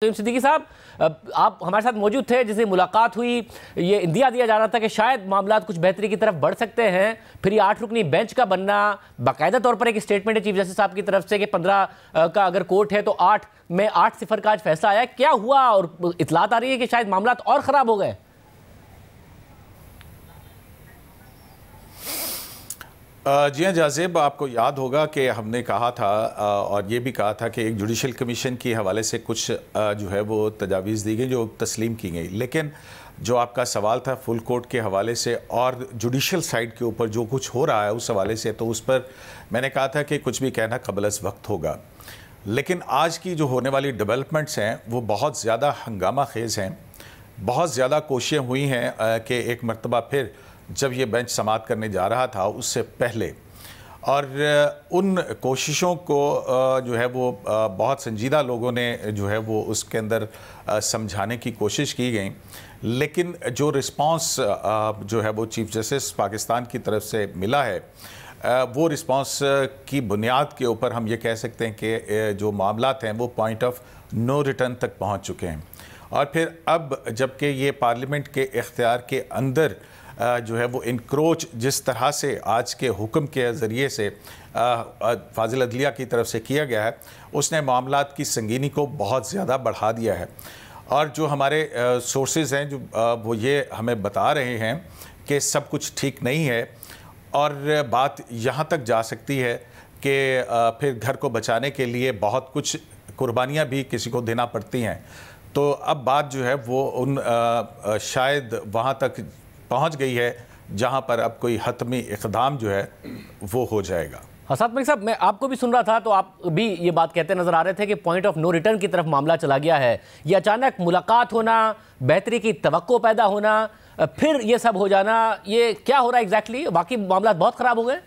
तो सिद्दीकी साहब, आप हमारे साथ मौजूद थे, जिससे मुलाकात हुई, ये इंदिया दिया जा रहा था कि शायद मामला कुछ बेहतरी की तरफ बढ़ सकते हैं। फिर ये 8 रुकनी बेंच का बनना, बाकायदा तौर पर एक स्टेटमेंट है चीफ जस्टिस साहब की तरफ से कि 15 का अगर कोर्ट है तो 8 में 8-0 का आज फैसला आया। क्या हुआ? और इतलात आ रही है कि शायद मामला और ख़राब हो गए। जी हाँ जाज़ेब, आपको याद होगा कि हमने कहा था और ये भी कहा था कि एक जुडिशल कमीशन के हवाले से कुछ जो है वो तजावीज़ दी गई जो तस्लीम की गई। लेकिन जो आपका सवाल था फुल कोर्ट के हवाले से और जुडिशल साइड के ऊपर जो कुछ हो रहा है उस हवाले से, तो उस पर मैंने कहा था कि कुछ भी कहना क़ब्ल अज़ वक्त होगा। लेकिन आज की जो होने वाली डेवलपमेंट्स हैं वो बहुत ज़्यादा हंगामा खेज़ हैं। बहुत ज़्यादा कोशिशें हुई हैं कि एक मरतबा फिर जब ये बेंच समाअत करने जा रहा था उससे पहले, और उन कोशिशों को जो है वो बहुत संजीदा लोगों ने जो है वो उसके अंदर समझाने की कोशिश की गई। लेकिन जो रिस्पांस जो है वो चीफ जस्टिस पाकिस्तान की तरफ से मिला है, वो रिस्पांस की बुनियाद के ऊपर हम ये कह सकते हैं कि जो मामलात हैं वो पॉइंट ऑफ नो रिटर्न तक पहुँच चुके हैं। और फिर अब जबकि ये पार्लियामेंट के इख्तियार के अंदर जो है वो इनक्रोच जिस तरह से आज के हुक्म के ज़रिए से फाजिल अदलिया की तरफ से किया गया है, उसने मामलात की संगीनी को बहुत ज़्यादा बढ़ा दिया है। और जो हमारे सोर्सेज हैं जो वो ये हमें बता रहे हैं कि सब कुछ ठीक नहीं है, और बात यहाँ तक जा सकती है कि फिर घर को बचाने के लिए बहुत कुछ कुर्बानियाँ भी किसी को देना पड़ती हैं। तो अब बात जो है वो उन शायद वहाँ तक पहुंच गई है जहां पर अब कोई हतमी इक़दाम जो है वो हो जाएगा। हसन मलिक साहब, मैं आपको भी सुन रहा था तो आप भी ये बात कहते नजर आ रहे थे कि पॉइंट ऑफ नो रिटर्न की तरफ मामला चला गया है। ये अचानक मुलाकात होना, बेहतरी की तवक्को पैदा होना, फिर ये सब हो जाना, ये क्या हो रहा है एग्जैक्टली? बाकी मामला बहुत ख़राब हो गए।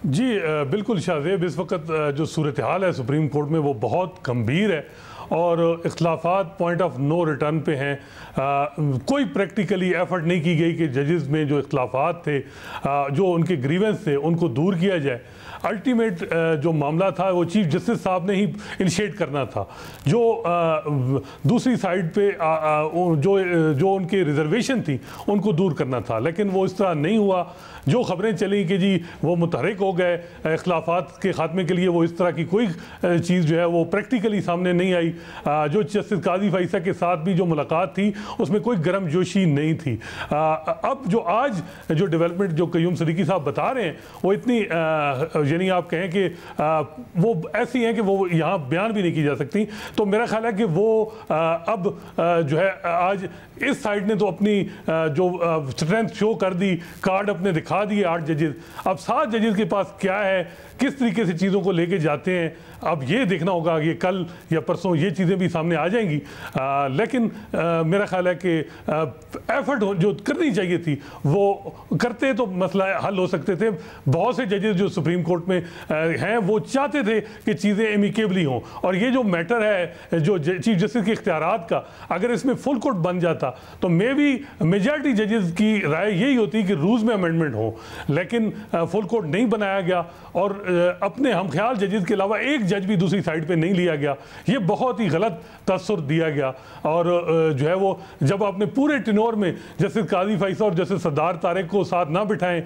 जी बिल्कुल शाहजेब, इस वक्त जो सूरत हाल है सुप्रीम कोर्ट में वो बहुत गंभीर है और इख्तलाफात पॉइंट ऑफ नो रिटर्न पे हैं। कोई प्रैक्टिकली एफर्ट नहीं की गई कि जजेस में जो इख्तलाफात थे, जो उनके ग्रीवेंस थे, उनको दूर किया जाए। अल्टीमेट जो मामला था वो चीफ जस्टिस साहब ने ही इनिशिएट करना था। जो दूसरी साइड पे जो उनके रिजर्वेशन थी उनको दूर करना था, लेकिन वो इस तरह नहीं हुआ। जो खबरें चली कि जी वो मुतहरिक हो गए इख्तलाफात के ख़ात्मे के लिए, वो इस तरह की कोई चीज़ जो है वो प्रैक्टिकली सामने नहीं आई। जो जस्टिस काजी फैसल के साथ भी जो मुलाकात थी उसमें कोई गर्म जोशी नहीं थी। अब जो आज जो डेवलपमेंट जो क़य्यूम सिद्दीकी साहब बता रहे हैं वो इतनी यानी आप कहें कि वो ऐसी हैं कि वो यहाँ बयान भी नहीं की जा सकती। तो मेरा ख्याल है कि वो अब जो है आज इस साइड ने तो अपनी जो स्ट्रेंथ शो कर दी, कार्ड अपने दिखा दिए 8 जजेस। अब 7 जजेस के पास क्या है, किस तरीके से चीज़ों को लेके जाते हैं, अब ये देखना होगा कि कल या परसों ये चीज़ें भी सामने आ जाएंगी। लेकिन मेरा ख्याल है कि एफर्ट जो करनी चाहिए थी वो करते तो मसला हल हो सकते थे। बहुत से जजेस जो सुप्रीम कोर्ट में हैं वो चाहते थे कि चीज़ें एमिकेबली हों, और ये जो मैटर है जो चीफ जस्टिस के इख्तियारात का, अगर इसमें फुल कोर्ट बन जाता तो मे बी मेजॉरिटी जजेस की राय यही होती कि रूल्स में अमेंडमेंट हो। लेकिन फुल कोर्ट नहीं बनाया गया और अपने हमख्याल जजेस के अलावा एक जज भी दूसरी साइड पे नहीं लिया गया। ये बहुत ही गलत तसर दिया गया। और जो है वो जब आपने पूरे टिनोर में जस्टिस काजी फैसल और जस्टिस सरदार तारिक को साथ ना बिठाएं,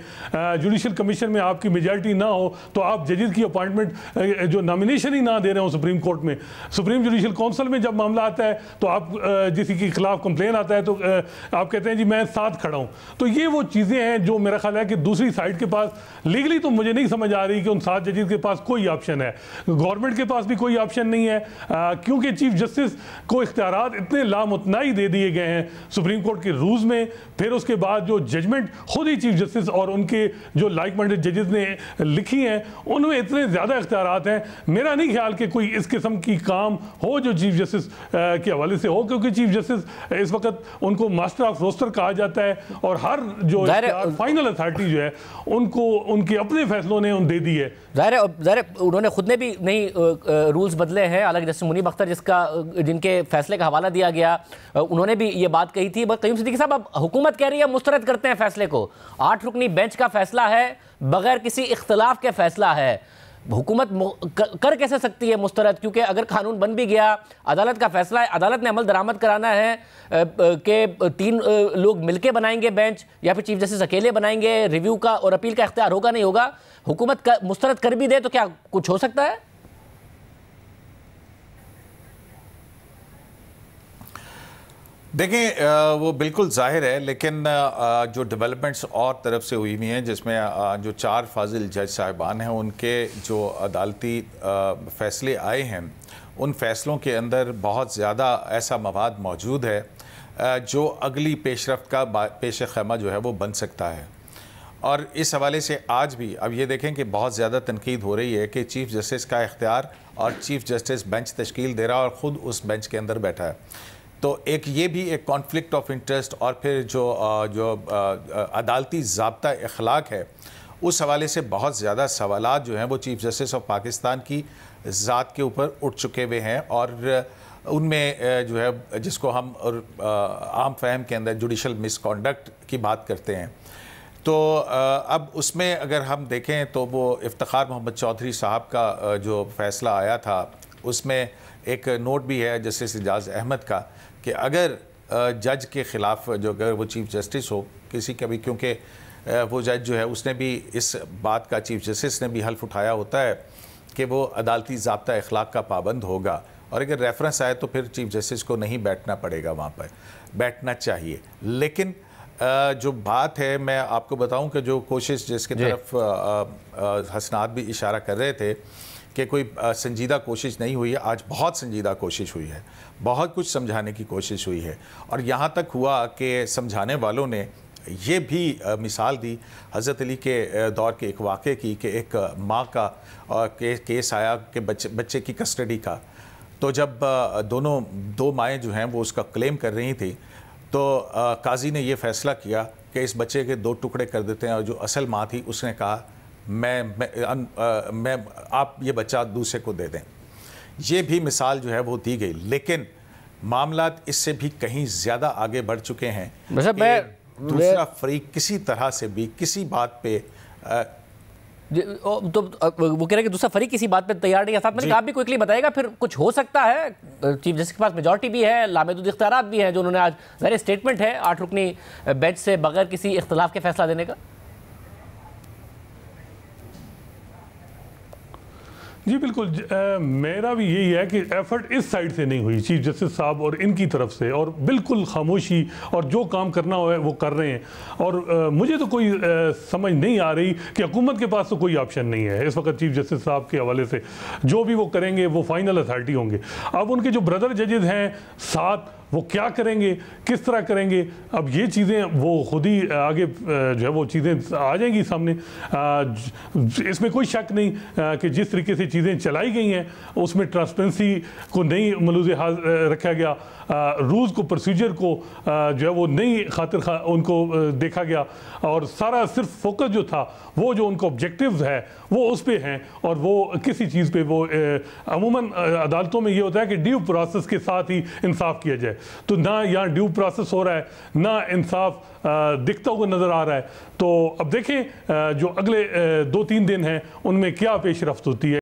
जुडिशल कमीशन में आपकी मेजॉरिटी ना हो, तो आप जजेस की अपॉइंटमेंट जो नॉमिनेशन ही ना दे रहे हो सुप्रीम कोर्ट में, सुप्रीम जुडिशल काउंसिल में जब मामला आता है तो आप किसी के खिलाफ कंप्लेन आता है तो आप कहते हैं जी मैं साथ खड़ा हूँ। तो ये वो चीज़ें हैं जो मेरा ख्याल है कि दूसरी साइड के पास लीगली तो मुझे नहीं समझ आ रही कि उन 7 जजेस के पास कोई ऑप्शन है। गवर्नमेंट के पास भी कोई ऑप्शन नहीं है, क्योंकि चीफ जस्टिस को इख्तियारात इतने लामुतनाई दे दिए गए हैं सुप्रीम कोर्ट के रूल्स में। फिर उसके बाद जो जजमेंट खुद ही चीफ जस्टिस और उनके जो लाइक माइंडेड जजेस ने लिखी हैं उनमें इतने ज़्यादा इख्तियारात हैं। मेरा नहीं ख्याल कि कोई इस किस्म की काम हो जो चीफ जस्टिस के हवाले से हो, क्योंकि चीफ जस्टिस इस वक्त उनको मास्टर ऑफ रोस्टर कहा जाता है और हर जो फाइनल अथॉरिटी जो है उनको उनके अपने फैसलों ने दे दी है। ज़ाहिर उन्होंने खुद ने भी नहीं रूल्स बदले हैं। अलग जस्टिस मुनीब अख्तर जिनके फैसले का हवाला दिया गया, उन्होंने भी ये बात कही थी। क़य्यूम सिद्दीकी साहब, अब हुकूमत कह रही है मुस्तरद करते हैं फैसले को, 8 रुकनी बेंच का फैसला है, बगैर किसी इख्तलाफ के फैसला है। हुकूमत कर कैसे सकती है मुस्तरद, क्योंकि अगर कानून बन भी गया, अदालत का फैसला है, अदालत ने अमल दरामद कराना है कि 3 लोग मिलके बनाएंगे बेंच या फिर चीफ जस्टिस अकेले बनाएंगे, रिव्यू का और अपील का इख्तियार होगा नहीं होगा, हुकूमत मुस्तरद कर भी दे तो क्या कुछ हो सकता है? देखें, वो बिल्कुल जाहिर है, लेकिन जो डेवलपमेंट्स और तरफ से हुई हुई हैं, जिसमें जो 4 फाजिल जज साहिबान हैं उनके जो अदालती फ़ैसले आए हैं, उन फ़ैसलों के अंदर बहुत ज़्यादा ऐसा मवाद मौजूद है जो अगली पेशरफ्त का पेश ख़ैमा जो है वो बन सकता है। और इस हवाले से आज भी अब ये देखें कि बहुत ज़्यादा तनकीद हो रही है कि चीफ़ जस्टिस का इख्तियार और चीफ़ जस्टिस बेंच तश्कील दे रहा है और ख़ुद उस बेंच के अंदर बैठा है। तो एक ये भी एक कॉन्फ्लिक्ट ऑफ इंटरेस्ट और फिर जो अदालती ज़ाब्ता अखलाक है, उस हवाले से बहुत ज़्यादा सवालात जो हैं वो चीफ़ जस्टिस ऑफ पाकिस्तान की ज़ात के ऊपर उठ चुके हुए हैं। और उनमें जो है जिसको हम आम फहम के अंदर जुडिशल मिसकॉन्डक्ट की बात करते हैं, तो अब उसमें अगर हम देखें तो वो इफ्तिखार मोहम्मद चौधरी साहब का जो फ़ैसला आया था, उसमें एक नोट भी है जस्टिस इजाज़ अहमद का कि अगर जज के ख़िलाफ़ जो अगर वो चीफ़ जस्टिस हो किसी का भी, क्योंकि वो जज जो है उसने भी इस बात का चीफ़ जस्टिस ने भी हल्फ उठाया होता है कि वो अदालती ज़ाब्ता अखलाक का पाबंद होगा, और अगर रेफरेंस आए तो फिर चीफ़ जस्टिस को नहीं बैठना पड़ेगा, वहाँ पर बैठना चाहिए। लेकिन जो बात है, मैं आपको बताऊं कि जो कोशिश जिसकी तरफ हसनात भी इशारा कर रहे थे कि कोई संजीदा कोशिश नहीं हुई है, आज बहुत संजीदा कोशिश हुई है, बहुत कुछ समझाने की कोशिश हुई है। और यहाँ तक हुआ कि समझाने वालों ने ये भी मिसाल दी हज़रत अली के दौर के एक वाक़े की कि एक माँ का केस आया कि बच्चे की कस्टडी का। तो जब दो माएँ जो हैं वो उसका क्लेम कर रही थी, तो काजी ने ये फ़ैसला किया कि इस बच्चे के 2 टुकड़े कर देते हैं। और जो असल माँ थी उसने कहा मैं आप ये बच्चा दूसरे को दे दें। ये भी मिसाल जो है वो दी गई, लेकिन मामलात इससे भी कहीं ज़्यादा आगे बढ़ चुके हैं। दूसरा फरीक किसी तरह से भी किसी बात पे तो वो कह रहे हैं कि दूसरा फरीक किसी बात पे तैयार नहीं है। साथ में आप भी क्विकली बताएगा, फिर कुछ हो सकता है? चीफ जस्टिस के पास मेजॉरिटी भी है, लामहदूद इख्तियारात भी हैं, जो उन्होंने आज ज़ाहिर स्टेटमेंट है 8 रुकनी बेंच से बगैर किसी इख्तिलाफ के फैसला देने का। जी बिल्कुल, मेरा भी यही है कि एफर्ट इस साइड से नहीं हुई चीफ जस्टिस साहब और इनकी तरफ से, और बिल्कुल खामोशी, और जो काम करना है वो कर रहे हैं। और मुझे तो कोई समझ नहीं आ रही कि हुकूमत के पास तो कोई ऑप्शन नहीं है इस वक्त चीफ जस्टिस साहब के हवाले से। जो भी वो करेंगे वो फाइनल अथॉरिटी होंगे। अब उनके जो ब्रदर जजेस हैं 7, वो क्या करेंगे, किस तरह करेंगे, अब ये चीज़ें वो खुद ही आगे जो है वो चीज़ें आ जाएंगी सामने। इसमें कोई शक नहीं कि जिस तरीके से चीज़ें चलाई गई हैं उसमें ट्रांसपेरेंसी को नहीं मलूज़ रखा गया, रूल्स को, प्रोसीजर को जो है वो नहीं उनको देखा गया, और सारा सिर्फ फोकस जो था वो जो उनको ऑब्जेक्टिव्स है वो उस पे हैं, और वो किसी चीज़ पे वो अमूमन अदालतों में ये होता है कि ड्यू प्रोसेस के साथ ही इंसाफ किया जाए, तो ना यहाँ ड्यू प्रोसेस हो रहा है, ना इंसाफ दिखता हुआ नज़र आ रहा है। तो अब देखें जो अगले 2-3 दिन हैं उनमें क्या पेशरफ्त होती है।